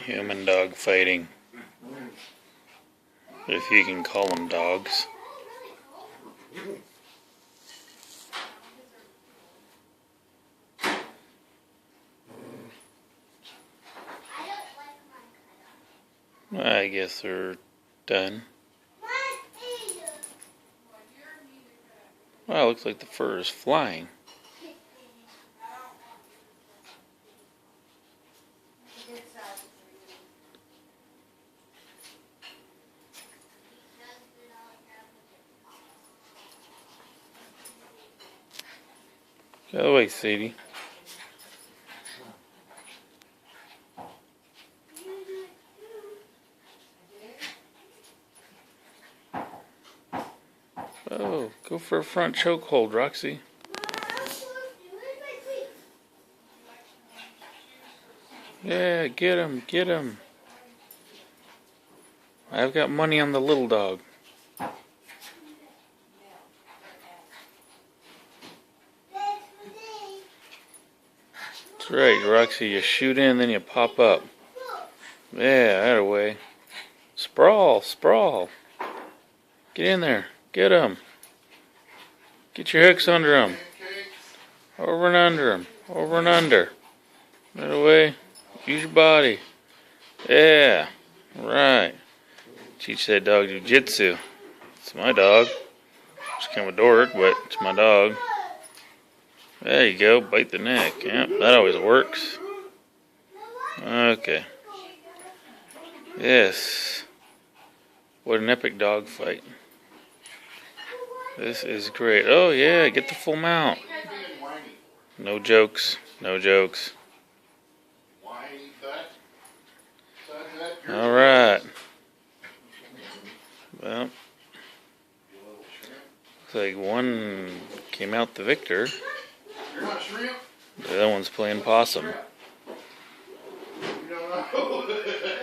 Human dog fighting, if you can call them dogs. I guess they're done. Wow, looks like the fur is flying. Get away, Sadie. Oh, go for a front chokehold, Roxy. Yeah, get him, get him. I've got money on the little dog. That's right, Roxy, you shoot in, then you pop up. Yeah, that way. Sprawl, sprawl. Get in there, get him. Get your hooks under him. Over and under him, over and under. That way, use your body. Yeah, right. Teach that dog jitsu. It's my dog. It's kind of a dork, but it's my dog. There you go, bite the neck. Yep, that always works. Okay. Yes. What an epic dog fight. This is great. Oh yeah, get the full mount. No jokes, no jokes. Alright. Well, looks like one came out the victor. The other one's playing possum.